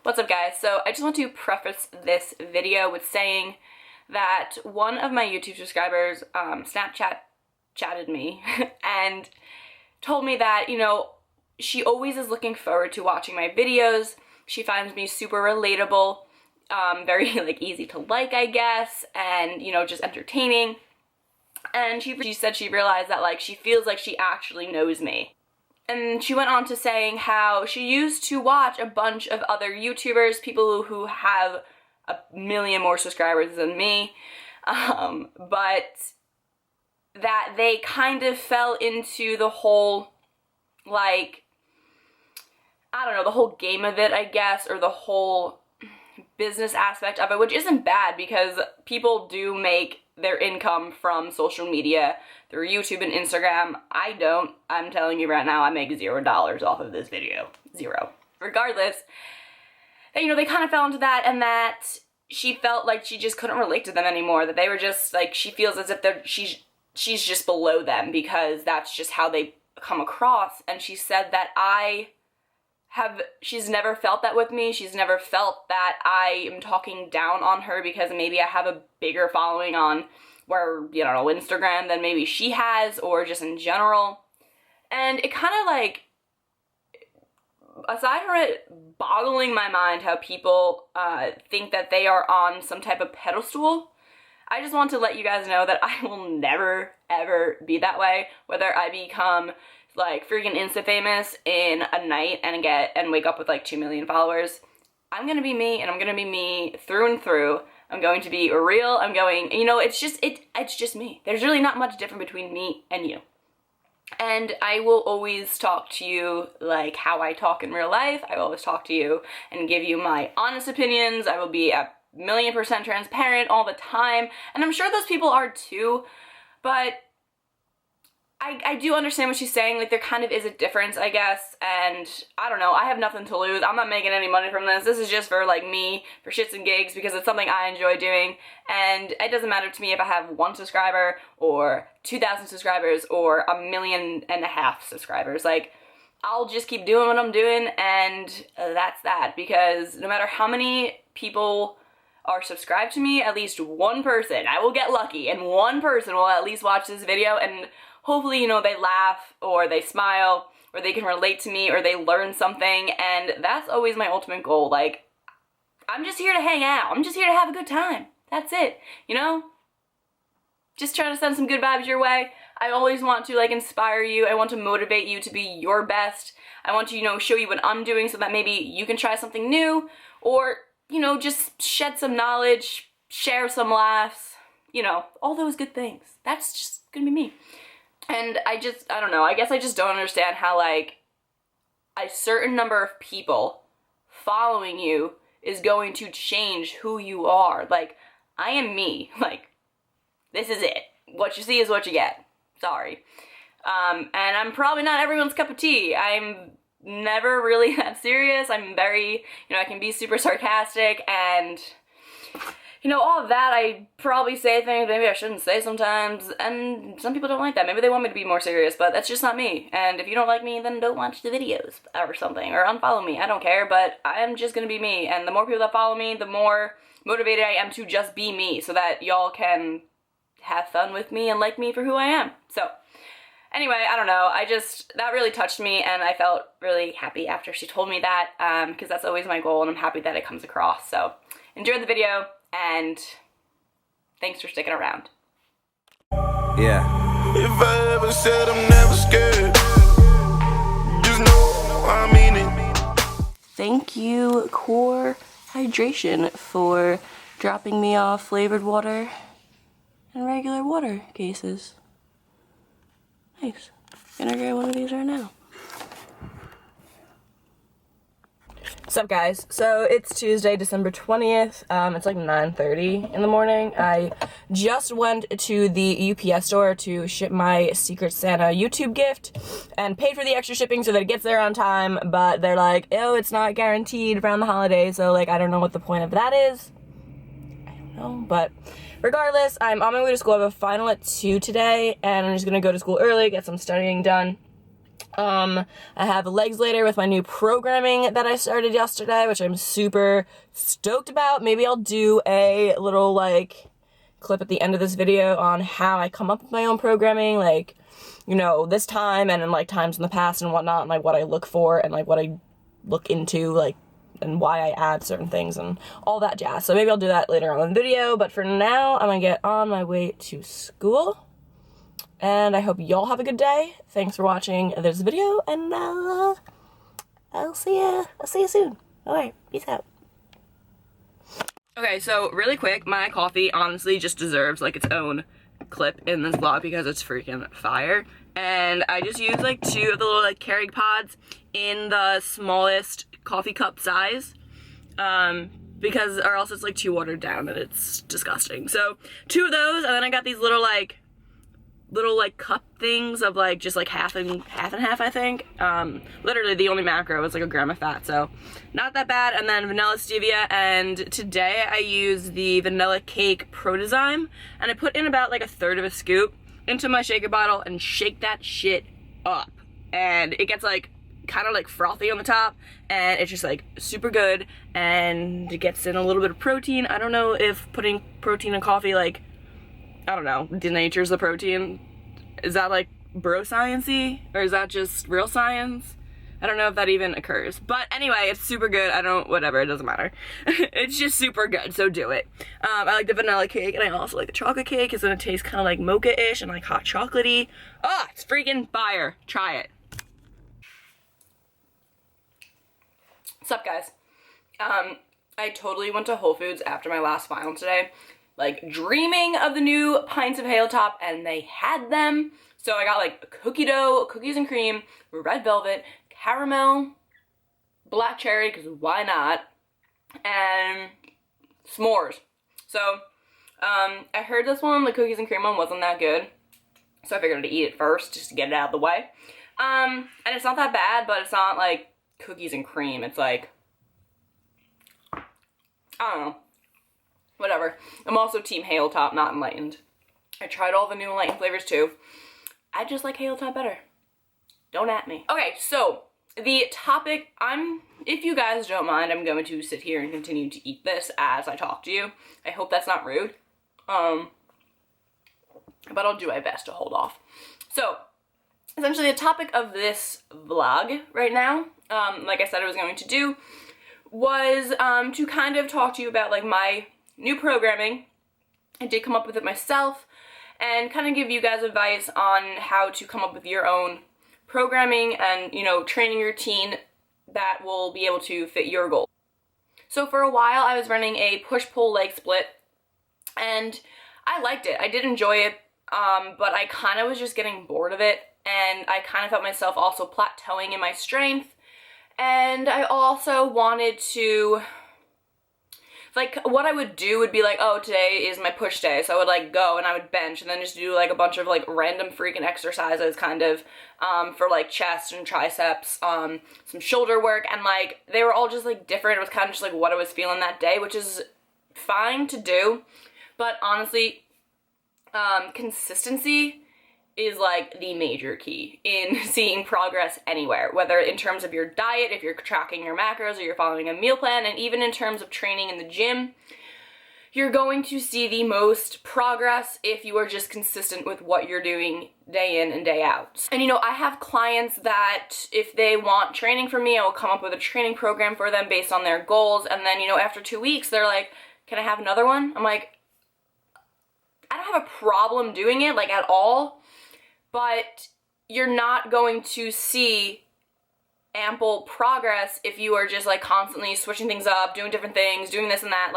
What's up, guys? So I just want to preface this video with saying that one of my YouTube subscribers chatted me and told me that, you know, she always is looking forward to watching my videos. She finds me super relatable, very like easy to like, I guess, and, you know, just entertaining. And she said she realized that, like, she feels like she actually knows me. And she went on to saying how she used to watch a bunch of other YouTubers, people who have a million more subscribers than me, but that they kind of fell into the whole, like, I don't know, the whole game of it, I guess, or the whole business aspect of it, which isn't bad because people do make their income from social media through YouTube and Instagram. I don't. I'm telling you right now, I make $0 off of this video. Zero. Regardless, you know, they kind of fell into that, and that she felt like she just couldn't relate to them anymore, that they were just, like, she feels as if she's just below them because that's just how they come across. And she said that she's never felt that with me. She's never felt that I am talking down on her because maybe I have a bigger following on you know, Instagram than maybe she has, or just in general. And it kind of, like, aside from it boggling my mind how people think that they are on some type of pedestal, I just want to let you guys know that I will never, ever be that way. Whether I become, like, freaking insta-famous in a night and wake up with, like, 2 million followers, I'm gonna be me, and I'm gonna be me through and through. I'm going to be real. You know, it's just me. There's really not much different between me and you. And I will always talk to you like how I talk in real life. I will always talk to you and give you my honest opinions. I will be 1,000,000% transparent all the time. And I'm sure those people are too, but I do understand what she's saying. Like, there kind of is a difference, I guess, and I don't know, I have nothing to lose. I'm not making any money from this. This is just for, like, me, for shits and gigs, because it's something I enjoy doing, and it doesn't matter to me if I have 1 subscriber, or 2,000 subscribers, or 1.5 million subscribers. Like, I'll just keep doing what I'm doing, and that's that, because no matter how many people are subscribed to me, at least one person, I will get lucky, and one person will at least watch this video, and hopefully, you know, they laugh, or they smile, or they can relate to me, or they learn something, and that's always my ultimate goal. Like, I'm just here to hang out. I'm just here to have a good time. That's it, you know? Just trying to send some good vibes your way. I always want to, like, inspire you. I want to motivate you to be your best. I want to, you know, show you what I'm doing so that maybe you can try something new, or, you know, just shed some knowledge, share some laughs, you know, all those good things. That's just gonna be me. And I don't know, I guess I just don't understand how, like, a certain number of people following you is going to change who you are. Like, I am me. Like, this is it. What you see is what you get. Sorry. And I'm probably not everyone's cup of tea. I'm never really that serious. I'm very, you know, I can be super sarcastic and, you know, all of that. I probably say things maybe I shouldn't say sometimes, and some people don't like that. Maybe they want me to be more serious, but that's just not me. And if you don't like me, then don't watch the videos or something, or unfollow me. I don't care, but I am just gonna be me. And the more people that follow me, the more motivated I am to just be me, so that y'all can have fun with me and like me for who I am. So, anyway, I don't know, that really touched me, and I felt really happy after she told me that, because that's always my goal, and I'm happy that it comes across. So, enjoy the video, and thanks for sticking around. Yeah. If I ever said I'm never scared, just know I mean it. Thank you, Core Hydration, for dropping me off flavored water and regular water cases. Nice. Gonna grab one of these right now. What's up, guys? So it's Tuesday, December 20th. It's like 9:30 in the morning. I just went to the UPS store to ship my Secret Santa YouTube gift and paid for the extra shipping so that it gets there on time, but they're like, oh, it's not guaranteed around the holidays, so, like, I don't know what the point of that is. I don't know, but regardless, I'm on my way to school. I have a final at 2 today, and I'm just gonna go to school early, get some studying done, I have legs later with my new programming that I started yesterday, which I'm super stoked about. Maybe I'll do a little, like, clip at the end of this video on how I come up with my own programming, like, you know, this time and in, like, times in the past and whatnot, and, like, what I look for and, like, what I look into, like, and why I add certain things and all that jazz. So maybe I'll do that later on in the video, but for now, I'm gonna get on my way to school. And I hope y'all have a good day. Thanks for watching this video, and I'll see you soon. Alright, peace out. Okay, so really quick, my coffee honestly just deserves like its own clip in this vlog because it's freaking fire. And I just used like 2 of the little like Keurig pods in the smallest coffee cup size. Because or else it's like too watered down and it's disgusting. So 2 of those, and then I got these little cup things of like just like half and half, I think. Literally the only macro was like a gram of fat, so not that bad. And then vanilla stevia, and today I use the vanilla cake protozyme, and I put in about like 1/3 of a scoop into my shaker bottle and shake that shit up, and it gets like kind of like frothy on the top, and it's just like super good, and it gets in a little bit of protein. I don't know if putting protein in coffee, like, I don't know, denatures the protein. Is that like bro science-y, or is that just real science? I don't know if that even occurs. But anyway, it's super good. Whatever, it doesn't matter. It's just super good, so do it. I like the vanilla cake, and I also like the chocolate cake. It's gonna taste kind of like mocha-ish and like hot chocolatey. Oh, it's freaking fire. Try it. What's up, guys? I totally went to Whole Foods after my last final today, like dreaming of the new pints of Hail Top, and they had them. So I got like cookie dough, cookies and cream, red velvet, caramel, black cherry, because why not, and s'mores. So I heard this one, the cookies and cream one, wasn't that good, so I figured to eat it first just to get it out of the way. And it's not that bad, but it's not like cookies and cream. It's like, I don't know. Whatever. I'm also team Hail Top, not Enlightened. I tried all the new Enlightened flavors too. I just like Hail Top better. Don't at me. Okay, so the topic, if you guys don't mind, I'm going to sit here and continue to eat this as I talk to you. I hope that's not rude. But I'll do my best to hold off. So, essentially the topic of this vlog right now, like I said I was going to do, was to kind of talk to you about like my new programming. I did come up with it myself, and kind of give you guys advice on how to come up with your own programming and, you know, training routine that will be able to fit your goal. So for a while I was running a push-pull leg split, and I liked it. I did enjoy it, but I kind of was just getting bored of it, and I kind of felt myself also plateauing in my strength, and I also wanted to, like, what I would do would be like, oh, today is my push day, so I would like go and I would bench and then just do like a bunch of like random freaking exercises kind of for like chest and triceps, some shoulder work, and like they were all just like different. It was kind of just like what I was feeling that day, which is fine to do, but honestly, consistency is like the major key in seeing progress anywhere, whether in terms of your diet, if you're tracking your macros or you're following a meal plan, and even in terms of training in the gym. You're going to see the most progress if you are just consistent with what you're doing day in and day out. And you know, I have clients that if they want training from me, I will come up with a training program for them based on their goals, and then, you know, after 2 weeks they're like, can I have another one? I'm like, I don't have a problem doing it, like, at all, but you're not going to see ample progress if you are just like constantly switching things up, doing different things, doing this and that.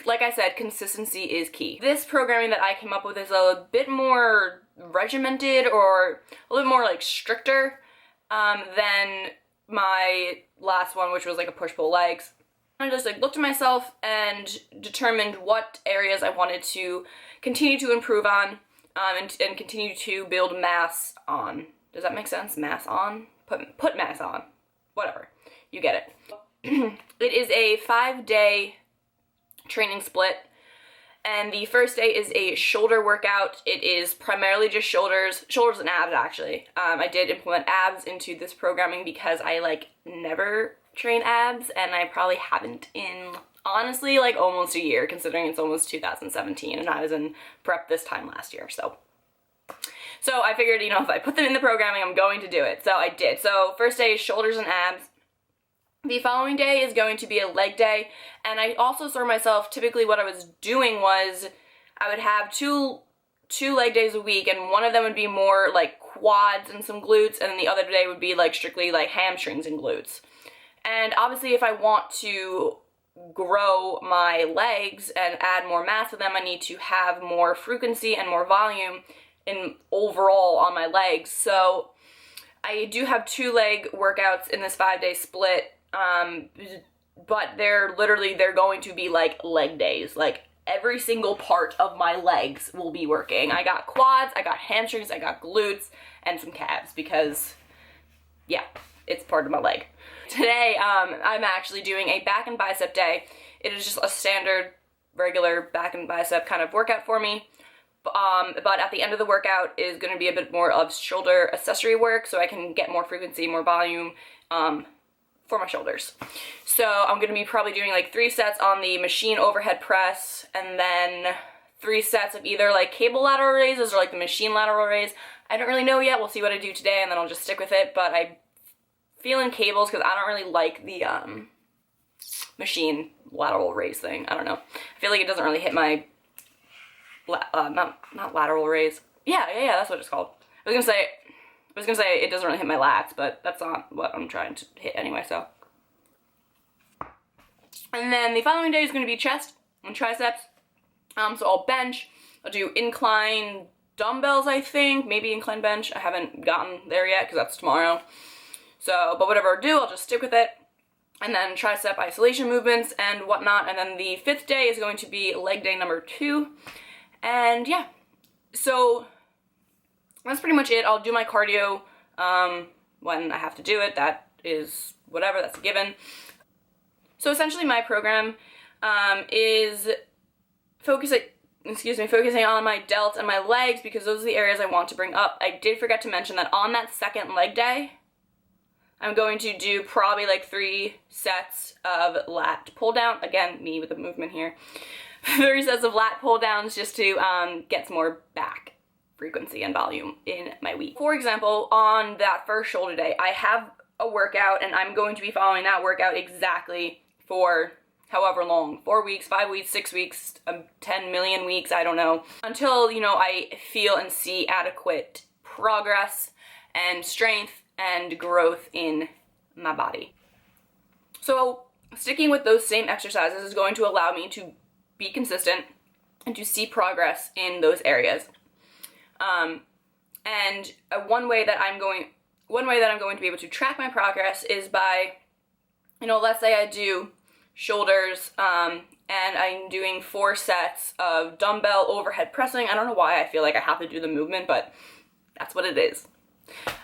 Like I said, consistency is key. This programming that I came up with is a bit more regimented, or a little more like stricter than my last one, which was like a push-pull legs. I just like looked at myself and determined what areas I wanted to continue to improve on, and continue to build mass on. Does that make sense? Mass on? Put mass on. Whatever. You get it. It is a 5-day training split, And the first day is a shoulder workout. It is primarily just shoulders and abs actually. I did implement abs into this programming because I like never train abs, and I probably haven't in honestly like almost a year, considering it's almost 2017 and I was in prep this time last year. So I figured, you know, if I put them in the programming, I'm going to do it. So I did. So first day is shoulders and abs. The following day is going to be a leg day, and I also saw myself, typically what I was doing was I would have two leg days a week, and one of them would be more like quads and some glutes, and then the other day would be like strictly like hamstrings and glutes. And obviously if I want to grow my legs and add more mass to them, I need to have more frequency and more volume in overall on my legs. So I do have 2 leg workouts in this 5-day split, but they're going to be like leg days. Like every single part of my legs will be working. I got quads, I got hamstrings, I got glutes, and some calves because, yeah, it's part of my leg. Today, I'm actually doing a back and bicep day. It is just a standard, regular back and bicep kind of workout for me. But at the end of the workout is going to be a bit more of shoulder accessory work, so I can get more frequency, more volume for my shoulders. So I'm going to be probably doing like 3 sets on the machine overhead press, and then 3 sets of either like cable lateral raises or like the machine lateral raise. I don't really know yet. We'll see what I do today, and then I'll just stick with it. But I feel in cables because I don't really like the machine lateral raise thing. I don't know. I feel like it doesn't really hit my not lateral raise. Yeah, that's what it's called. I was gonna say it doesn't really hit my lats, but that's not what I'm trying to hit anyway, so. And then the following day is gonna be chest and triceps. So I'll bench, I'll do incline dumbbells, I think, maybe incline bench. I haven't gotten there yet because that's tomorrow. So, but whatever I do, I'll just stick with it. And then tricep isolation movements and whatnot. And then the 5th day is going to be leg day number 2. And yeah, so that's pretty much it. I'll do my cardio when I have to do it. That is whatever, that's a given. So essentially my program is focusing on my delts and my legs because those are the areas I want to bring up. I did forget to mention that on that second leg day, I'm going to do probably like 3 sets of lat pull down. Again, me with the movement here. 3 sets of lat pull downs just to get some more back frequency and volume in my week. For example, on that first shoulder day, I have a workout and I'm going to be following that workout exactly for however long, 4 weeks, 5 weeks, 6 weeks, 10 million weeks, I don't know, until, you know, I feel and see adequate progress and strength and growth in my body. So sticking with those same exercises is going to allow me to be consistent and to see progress in those areas. And one way that I'm going to be able to track my progress is by, you know, let's say I do shoulders, and I'm doing 4 sets of dumbbell overhead pressing. I don't know why I feel like I have to do the movement, but that's what it is,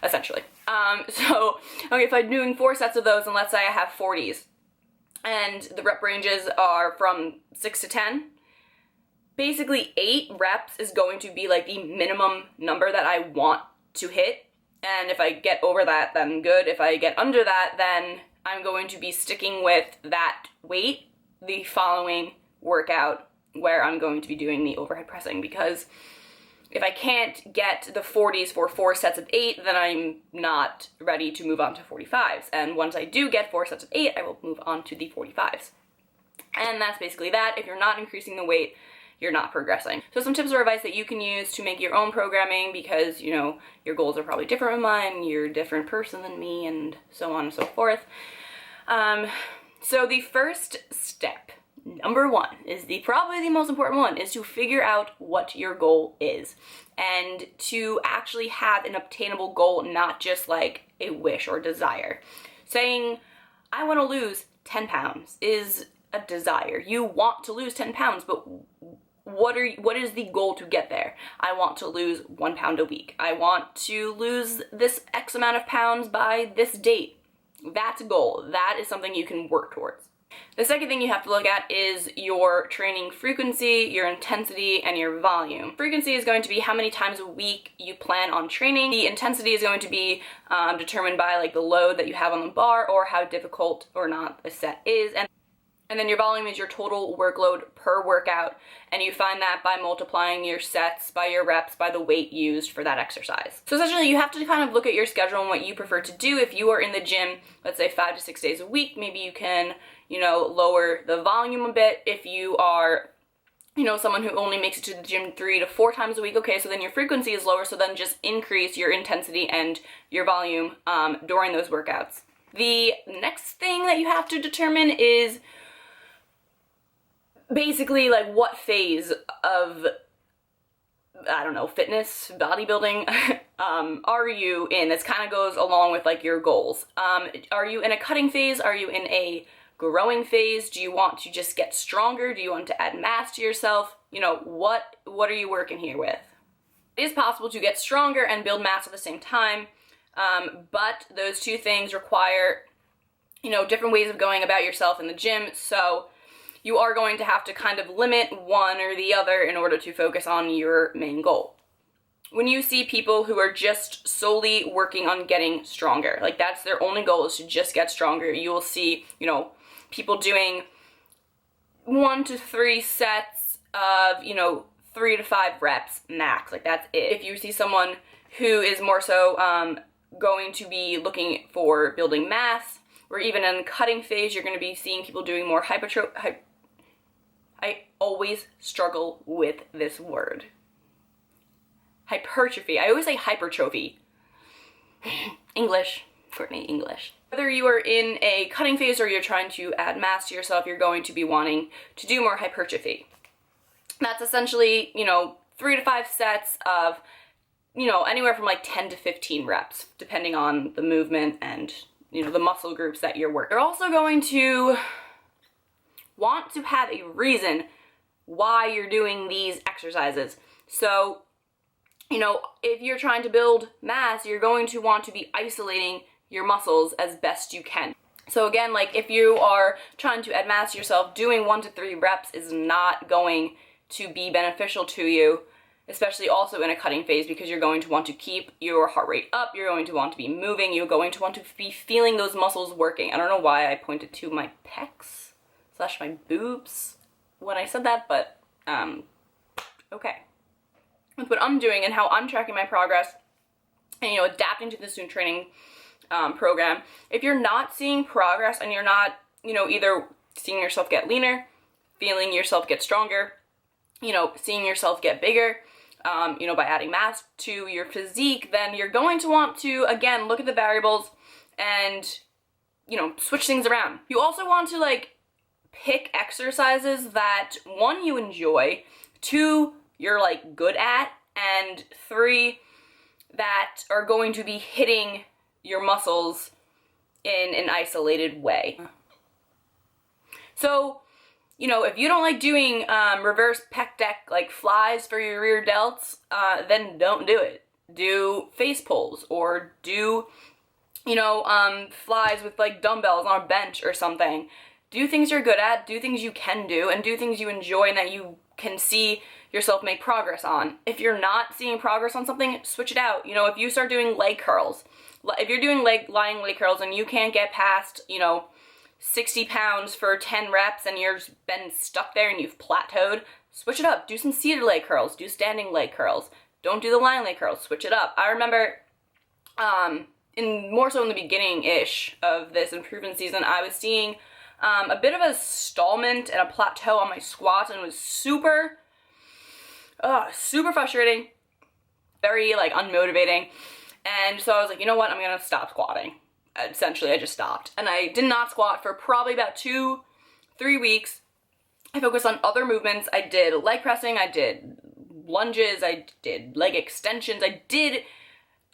essentially. So, okay, if I'm doing 4 sets of those, and let's say I have 40s, and the rep ranges are from 6 to 10, basically 8 reps is going to be like the minimum number that I want to hit, and if I get over that, then good. If I get under that, then I'm going to be sticking with that weight the following workout where I'm going to be doing the overhead pressing, because if I can't get the 40s for 4 sets of 8, then I'm not ready to move on to 45s. And once I do get 4 sets of 8, I will move on to the 45s. And that's basically that. If you're not increasing the weight, you're not progressing. So some tips or advice that you can use to make your own programming, because, you know, your goals are probably different than mine, you're a different person than me, and so on and so forth. So the first step, number 1, is probably the most important one, is to figure out what your goal is, and to actually have an obtainable goal, not just like a wish or desire. Saying, I want to lose 10 pounds is a desire. You want to lose 10 pounds, but what is the goal to get there? I want to lose 1 pound a week. I want to lose this X amount of pounds by this date. That's a goal. That is something you can work towards. The second thing you have to look at is your training frequency, your intensity, and your volume. Frequency is going to be how many times a week you plan on training. The intensity is going to be determined by like the load that you have on the bar or how difficult or not a set is. And then your volume is your total workload per workout, and you find that by multiplying your sets by your reps by the weight used for that exercise. So essentially you have to kind of look at your schedule and what you prefer to do. If you are in the gym, let's say 5 to 6 days a week, maybe you can, you know, lower the volume a bit. If you are, you know, someone who only makes it to the gym 3 to 4 times a week, okay, so then your frequency is lower, so then just increase your intensity and your volume during those workouts. The next thing that you have to determine is basically like what phase of, I don't know, fitness, bodybuilding are you in? This kind of goes along with like your goals. Are you in a cutting phase? Are you in a growing phase? Do you want to just get stronger? Do you want to add mass to yourself? You know, what are you working here with? It is possible to get stronger and build mass at the same time, but those two things require, you know, different ways of going about yourself in the gym, so you are going to have to kind of limit one or the other in order to focus on your main goal. When you see people who are just solely working on getting stronger, like that's their only goal is to just get stronger, you will see, you know, people doing 1 to 3 sets of, you know, 3 to 5 reps max, like that's it. If you see someone who is more so going to be looking for building mass, or even in the cutting phase, you're going to be seeing people doing more I always struggle with this word. Hypertrophy. I always say hypertrophy. English. Courtney, English. Whether you are in a cutting phase or you're trying to add mass to yourself, you're going to be wanting to do more hypertrophy. That's essentially, you know, 3 to 5 sets of, you know, anywhere from like 10 to 15 reps, depending on the movement and, you know, the muscle groups that you're working. You're also going to want to have a reason why you're doing these exercises. So, you know, if you're trying to build mass, you're going to want to be isolating your muscles as best you can. So again, like if you are trying to add mass to yourself, doing 1 to 3 reps is not going to be beneficial to you, especially also in a cutting phase, because you're going to want to keep your heart rate up, you're going to want to be moving, you're going to want to be feeling those muscles working. I don't know why I pointed to my pecs / my boobs when I said that, but okay. With what I'm doing and how I'm tracking my progress and, you know, adapting to this new training program, if you're not seeing progress and you're not, you know, either seeing yourself get leaner, feeling yourself get stronger, you know, seeing yourself get bigger, you know, by adding mass to your physique, then you're going to want to, again, look at the variables and, you know, switch things around. You also want to, like, pick exercises that, 1, you enjoy, 2, you're, like, good at, and 3, that are going to be hitting your muscles in an isolated way. So, you know, if you don't like doing reverse pec deck like flies for your rear delts, then don't do it. Do face pulls, or do, you know, flies with like dumbbells on a bench or something. Do things you're good at, do things you can do, and do things you enjoy and that you can see yourself make progress on. If you're not seeing progress on something, switch it out. You know, if you start doing leg curls, if you're doing lying leg curls and you can't get past, you know, 60 pounds for 10 reps and you've been stuck there and you've plateaued, switch it up. Do some seated leg curls, do standing leg curls. Don't do the lying leg curls, switch it up. I remember, more so in the beginning-ish of this improvement season, I was seeing a bit of a stallment and a plateau on my squats, and it was super frustrating, very like unmotivating. And so I was like, you know what, I'm gonna stop squatting. Essentially, I just stopped. And I did not squat for probably about 2-3 weeks. I focused on other movements. I did leg pressing, I did lunges, I did leg extensions, I did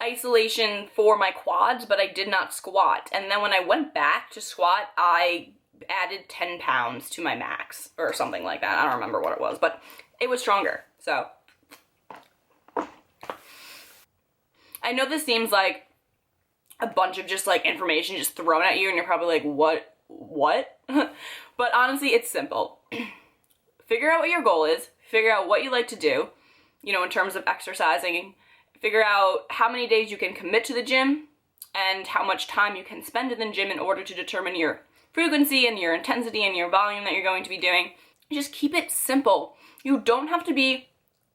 isolation for my quads, but I did not squat. And then when I went back to squat, I added 10 pounds to my max or something like that. I don't remember what it was, but it was stronger. So I know this seems like a bunch of just like information just thrown at you, and you're probably like, what? But honestly, it's simple. Figure out what your goal is, figure out what you like to do, you know, in terms of exercising, figure out how many days you can commit to the gym and how much time you can spend in the gym in order to determine your frequency and your intensity and your volume that you're going to be doing. Just keep it simple. You don't have to be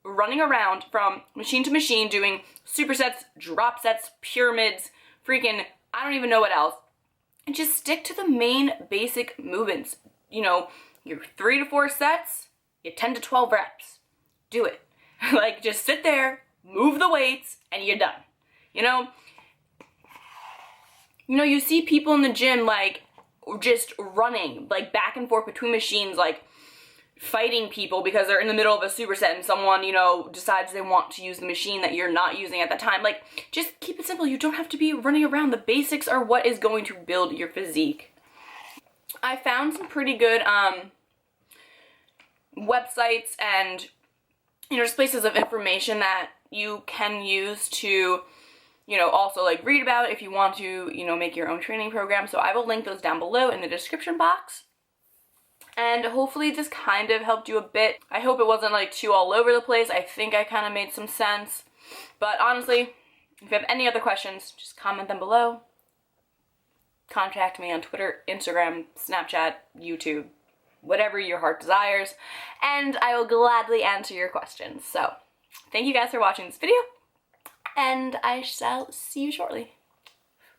running around from machine to machine doing supersets, drop sets, pyramids, freaking, I don't even know what else. And just stick to the main basic movements. You know, your 3 to 4 sets, your 10 to 12 reps. Do it. Like, just sit there, move the weights, and you're done. You know, you see people in the gym, like, just running, like, back and forth between machines, like, fighting people because they're in the middle of a superset and someone, you know, decides they want to use the machine that you're not using at the time. Like, just keep it simple. You don't have to be running around. The basics are what is going to build your physique. I found some pretty good websites and, you know, just places of information that you can use to, you know, also like read about if you want to, you know, make your own training program. So I will link those down below in the description box. And hopefully this kind of helped you a bit. I hope it wasn't like too all over the place. I think I kind of made some sense. But honestly, if you have any other questions, just comment them below. Contact me on Twitter, Instagram, Snapchat, YouTube, whatever your heart desires. And I will gladly answer your questions. So, thank you guys for watching this video. And I shall see you shortly.